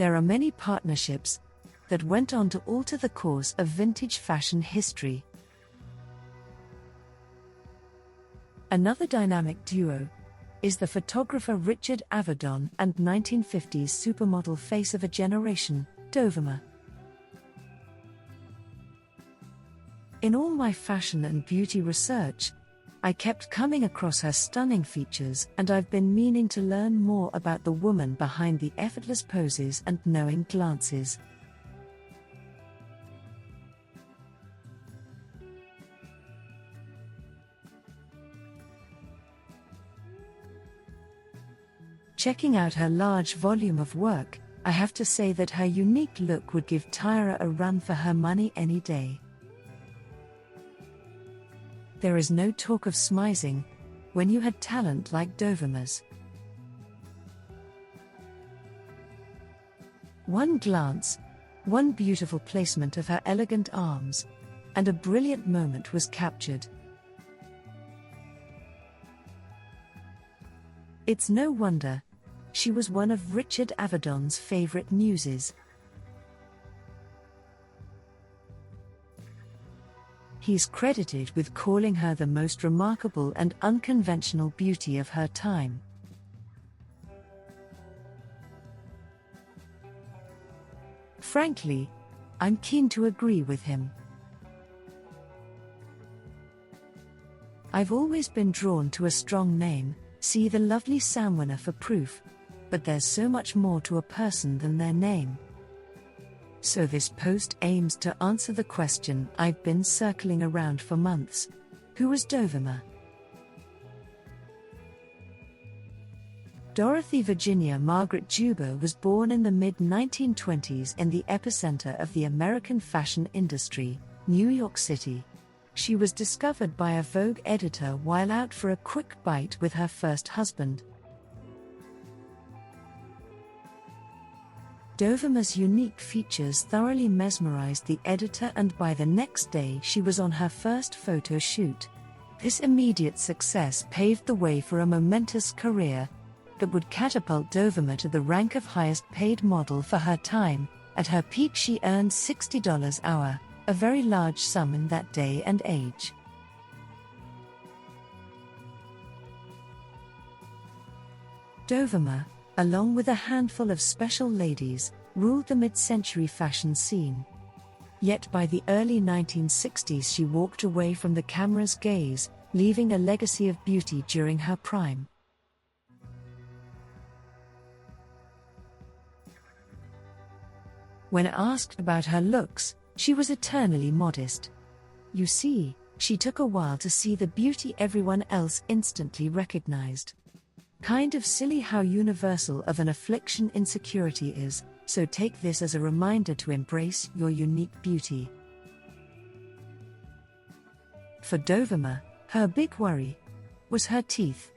There are many partnerships that went on to alter the course of vintage fashion history. Another dynamic duo is the photographer Richard Avedon and 1950s supermodel face of a generation, Dovima. In all my fashion and beauty research, I kept coming across her stunning features, and I've been meaning to learn more about the woman behind the effortless poses and knowing glances. Checking out her large volume of work, I have to say that her unique look would give Tyra a run for her money any day. There is no talk of smizing when you had talent like Dovima's. One glance, one beautiful placement of her elegant arms, and a brilliant moment was captured. It's no wonder she was one of Richard Avedon's favorite muses. He's credited with calling her the most remarkable and unconventional beauty of her time. Frankly, I'm keen to agree with him. I've always been drawn to a strong name, see the lovely Samwina for proof, but there's so much more to a person than their name. So this post aims to answer the question I've been circling around for months: who was Dovima? Dorothy Virginia Margaret Juba was born in the mid-1920s in the epicenter of the American fashion industry, New York City. She was discovered by a Vogue editor while out for a quick bite with her first husband. Dovima's unique features thoroughly mesmerized the editor, and by the next day she was on her first photo shoot. This immediate success paved the way for a momentous career that would catapult Dovima to the rank of highest-paid model for her time. At her peak she earned $60 an hour, a very large sum in that day and age. Dovima, along with a handful of special ladies, ruled the mid-century fashion scene. Yet by the early 1960s she walked away from the camera's gaze, leaving a legacy of beauty during her prime. When asked about her looks, she was eternally modest. You see, she took a while to see the beauty everyone else instantly recognized. Kind of silly how universal of an affliction insecurity is, so take this as a reminder to embrace your unique beauty. For Dovima, her big worry was her teeth.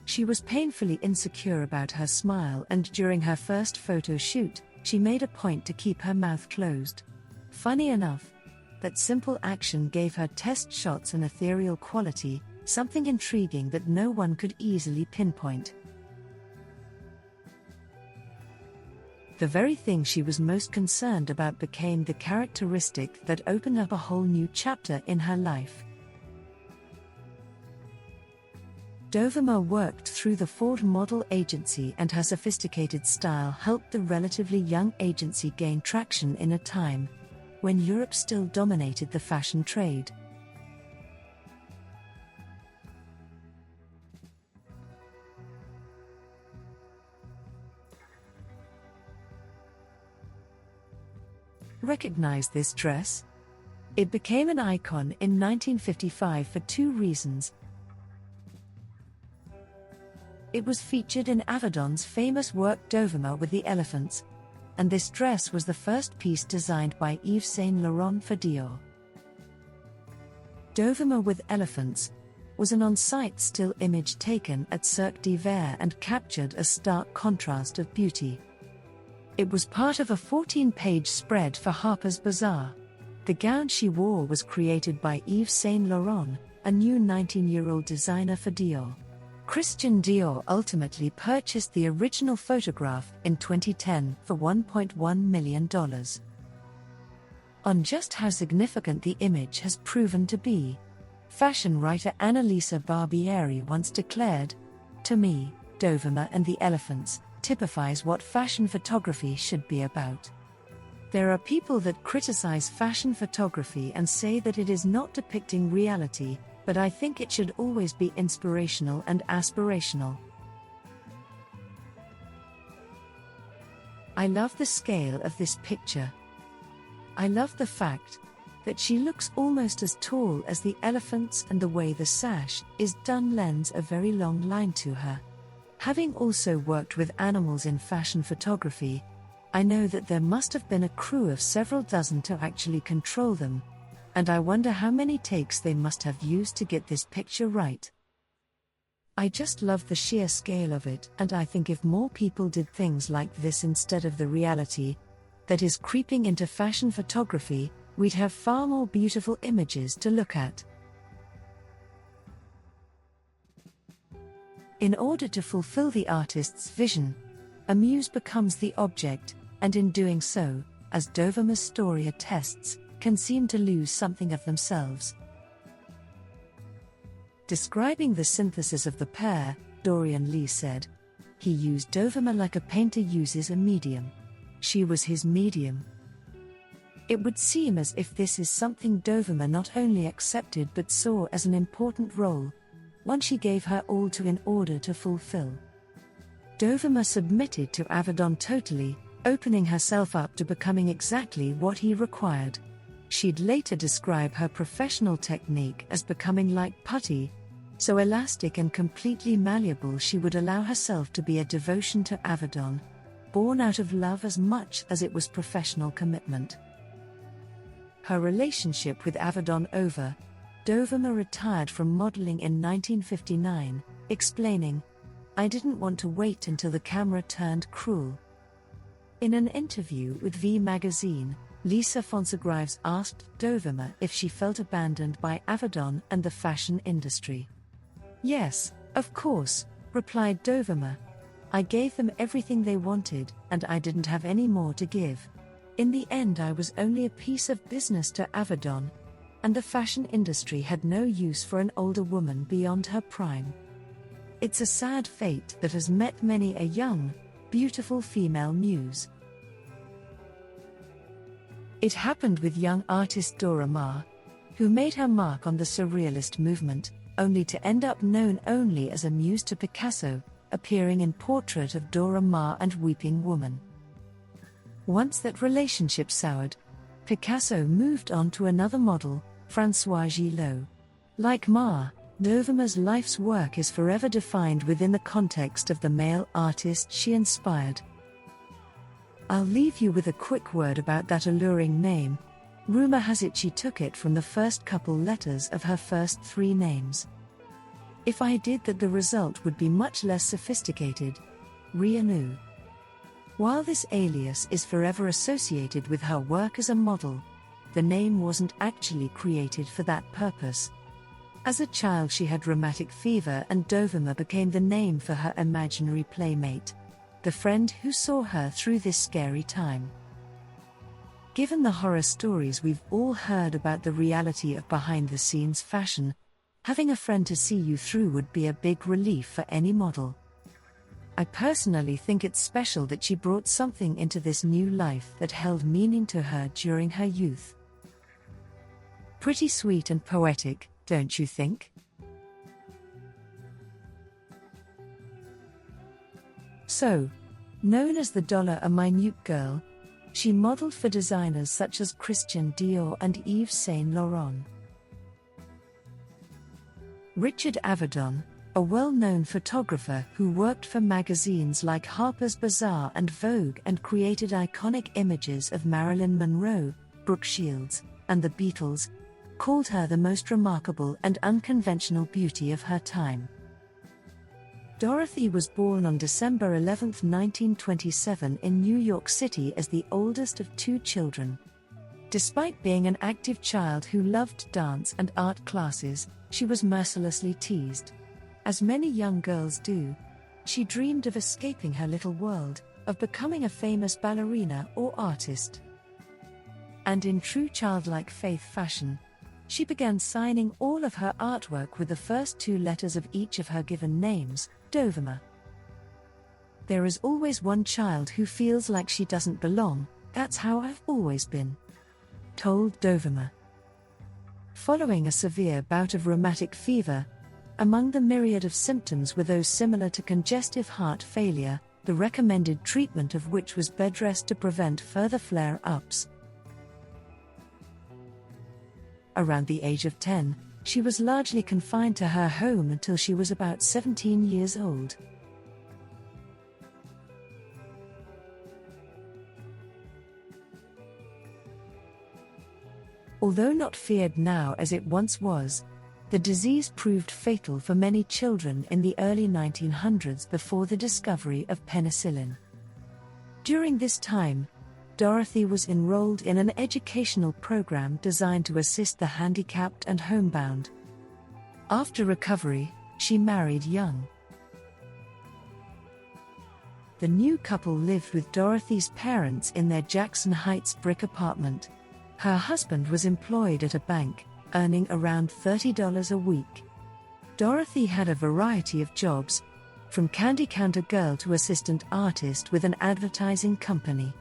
She was painfully insecure about her smile, and during her first photo shoot, she made a point to keep her mouth closed. Funny enough, that simple action gave her test shots an ethereal quality, something intriguing that no one could easily pinpoint. The very thing she was most concerned about became the characteristic that opened up a whole new chapter in her life. Dovima worked through the Ford model agency, and her sophisticated style helped the relatively young agency gain traction in a time when Europe still dominated the fashion trade. Recognize this dress? It became an icon in 1955 for two reasons. It was featured in Avedon's famous work Dovima with the Elephants, and this dress was the first piece designed by Yves Saint Laurent for Dior. Dovima with Elephants was an on-site still image taken at Cirque d'Hiver and captured a stark contrast of beauty. It was part of a 14-page spread for Harper's Bazaar. The gown she wore was created by Yves Saint Laurent, a new 19-year-old designer for Dior. Christian Dior ultimately purchased the original photograph in 2010 for $1.1 million. On just how significant the image has proven to be, fashion writer Annalisa Barbieri once declared, "To me, Dovima and the elephants typifies what fashion photography should be about." There are people that criticize fashion photography and say that it is not depicting reality, but I think it should always be inspirational and aspirational. I love the scale of this picture. I love the fact that she looks almost as tall as the elephants, and the way the sash is done lends a very long line to her. Having also worked with animals in fashion photography, I know that there must have been a crew of several dozen to actually control them, and I wonder how many takes they must have used to get this picture right. I just love the sheer scale of it, and I think if more people did things like this instead of the reality that is creeping into fashion photography, we'd have far more beautiful images to look at. In order to fulfill the artist's vision, a muse becomes the object, and in doing so, as Dovima's story attests, can seem to lose something of themselves. Describing the synthesis of the pair, Dorian Lee said, "He used Dovima like a painter uses a medium. She was his medium." It would seem as if this is something Dovima not only accepted but saw as an important role, one she gave her all to in order to fulfill. Dovima submitted to Avedon totally, opening herself up to becoming exactly what he required. She'd later describe her professional technique as becoming like putty, so elastic and completely malleable she would allow herself to be a devotion to Avedon, born out of love as much as it was professional commitment. Her relationship with Avedon over, Dovima retired from modeling in 1959, explaining, "I didn't want to wait until the camera turned cruel." In an interview with V magazine, Lisa Fonsegraves asked Dovima if she felt abandoned by Avedon and the fashion industry. "Yes, of course," replied Dovima. "I gave them everything they wanted, and I didn't have any more to give. In the end, I was only a piece of business to Avedon, and the fashion industry had no use for an older woman beyond her prime. It's a sad fate that has met many a young, beautiful female muse." It happened with young artist Dora Maar, who made her mark on the surrealist movement, only to end up known only as a muse to Picasso, appearing in Portrait of Dora Maar and Weeping Woman. Once that relationship soured, Picasso moved on to another model, Françoise Gillot. Like Maar, Dovima's life's work is forever defined within the context of the male artist she inspired. I'll leave you with a quick word about that alluring name. Rumor has it she took it from the first couple letters of her first three names. If I did that, the result would be much less sophisticated. Rianu. While this alias is forever associated with her work as a model, the name wasn't actually created for that purpose. As a child she had rheumatic fever, and Dovima became the name for her imaginary playmate, the friend who saw her through this scary time. Given the horror stories we've all heard about the reality of behind-the-scenes fashion, having a friend to see you through would be a big relief for any model. I personally think it's special that she brought something into this new life that held meaning to her during her youth. Pretty sweet and poetic, don't you think? So, known as the $a minute girl, she modeled for designers such as Christian Dior and Yves Saint Laurent. Richard Avedon, a well-known photographer who worked for magazines like Harper's Bazaar and Vogue and created iconic images of Marilyn Monroe, Brooke Shields, and the Beatles, called her the most remarkable and unconventional beauty of her time. Dorothy was born on December 11, 1927 in New York City as the oldest of two children. Despite being an active child who loved dance and art classes, she was mercilessly teased. As many young girls do, she dreamed of escaping her little world, of becoming a famous ballerina or artist. And in true childlike faith fashion, she began signing all of her artwork with the first two letters of each of her given names, Dovima. There is always one child who feels like she doesn't belong, that's how I've always been, told Dovima. Following a severe bout of rheumatic fever, among the myriad of symptoms were those similar to congestive heart failure, the recommended treatment of which was bed rest to prevent further flare-ups. Around the age of 10, she was largely confined to her home until she was about 17 years old. Although not feared now as it once was, the disease proved fatal for many children in the early 1900s before the discovery of penicillin. During this time, Dorothy was enrolled in an educational program designed to assist the handicapped and homebound. After recovery, she married young. The new couple lived with Dorothy's parents in their Jackson Heights brick apartment. Her husband was employed at a bank, earning around $30 a week. Dorothy had a variety of jobs, from candy counter girl to assistant artist with an advertising company.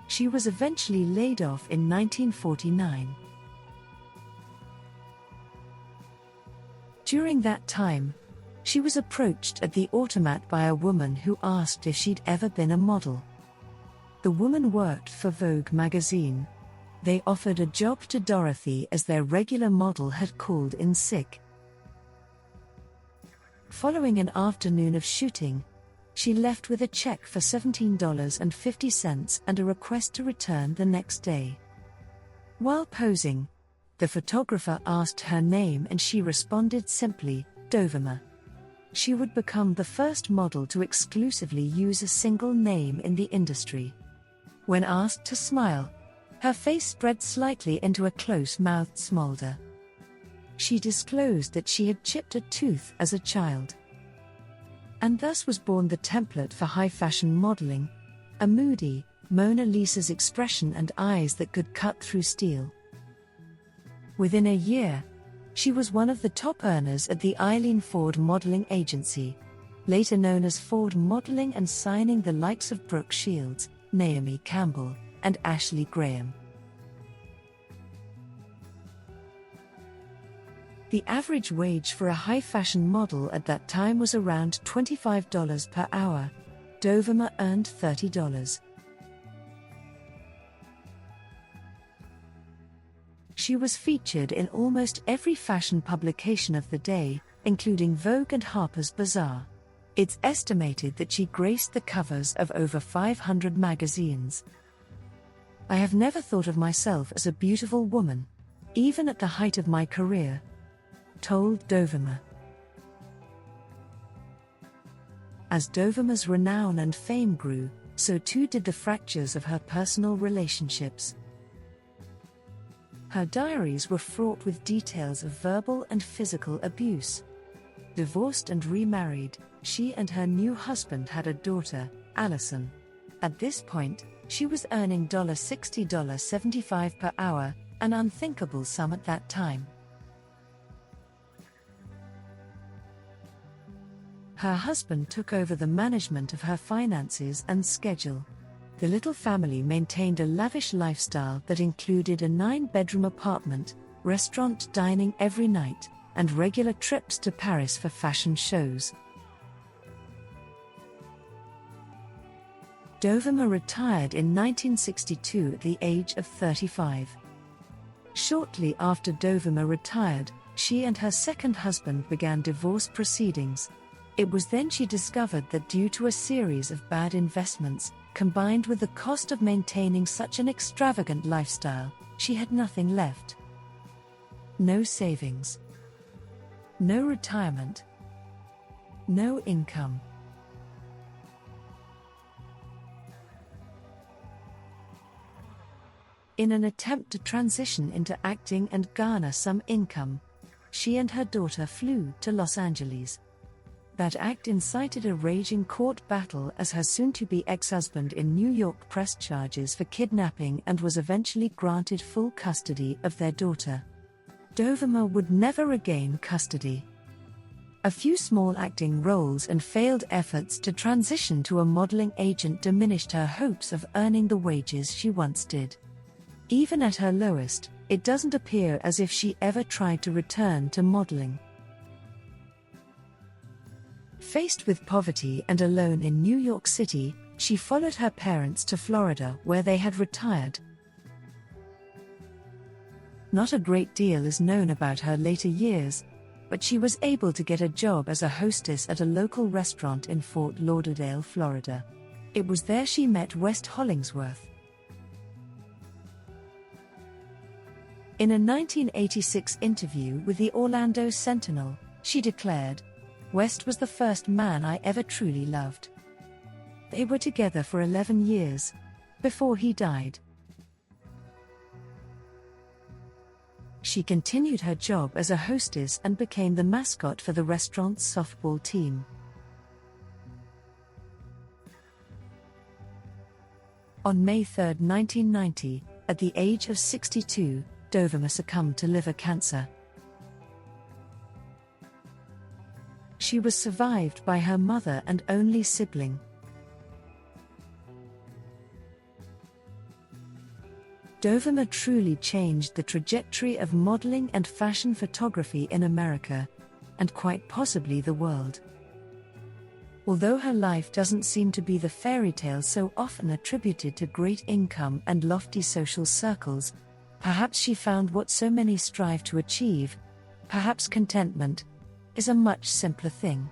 She was eventually laid off in 1949. During that time, she was approached at the automat by a woman who asked if she'd ever been a model. The woman worked for Vogue magazine. They offered a job to Dorothy as their regular model had called in sick. Following an afternoon of shooting, she left with a check for $17.50 and a request to return the next day. While posing, the photographer asked her name and she responded simply, Dovima. She would become the first model to exclusively use a single name in the industry. When asked to smile, her face spread slightly into a close-mouthed smolder. She disclosed that she had chipped a tooth as a child. And thus was born the template for high-fashion modeling, a moody, Mona Lisa's expression and eyes that could cut through steel. Within a year, she was one of the top earners at the Eileen Ford modeling agency, later known as Ford Modeling, and signing the likes of Brooke Shields, Naomi Campbell, and Ashley Graham. The average wage for a high-fashion model at that time was around $25 per hour. Dovima earned $30. She was featured in almost every fashion publication of the day, including Vogue and Harper's Bazaar. It's estimated that she graced the covers of over 500 magazines. I have never thought of myself as a beautiful woman, even at the height of my career, told Dovima. As Dovima's renown and fame grew, so too did the fractures of her personal relationships. Her diaries were fraught with details of verbal and physical abuse. Divorced and remarried, she and her new husband had a daughter, Allison. At this point, she was earning $60.75 per hour, an unthinkable sum at that time. Her husband took over the management of her finances and schedule. The little family maintained a lavish lifestyle that included a 9-bedroom apartment, restaurant dining every night, and regular trips to Paris for fashion shows. Dovima retired in 1962 at the age of 35. Shortly after Dovima retired, she and her second husband began divorce proceedings. It was then she discovered that due to a series of bad investments, combined with the cost of maintaining such an extravagant lifestyle, she had nothing left. No savings. No retirement. No income. In an attempt to transition into acting and garner some income, she and her daughter flew to Los Angeles. That act incited a raging court battle as her soon-to-be ex-husband in New York pressed charges for kidnapping and was eventually granted full custody of their daughter. Dovima would never regain custody. A few small acting roles and failed efforts to transition to a modeling agent diminished her hopes of earning the wages she once did. Even at her lowest, it doesn't appear as if she ever tried to return to modeling. Faced with poverty and alone in New York City, she followed her parents to Florida where they had retired. Not a great deal is known about her later years, but she was able to get a job as a hostess at a local restaurant in Fort Lauderdale, Florida. It was there she met West Hollingsworth. In a 1986 interview with the Orlando Sentinel, she declared, "West was the first man I ever truly loved. They were together for 11 years, before he died." She continued her job as a hostess and became the mascot for the restaurant's softball team. On May 3, 1990, at the age of 62, Dovima succumbed to liver cancer. She was survived by her mother and only sibling. Dovima truly changed the trajectory of modeling and fashion photography in America, and quite possibly the world. Although her life doesn't seem to be the fairy tale so often attributed to great income and lofty social circles, perhaps she found what so many strive to achieve, perhaps contentment, is a much simpler thing.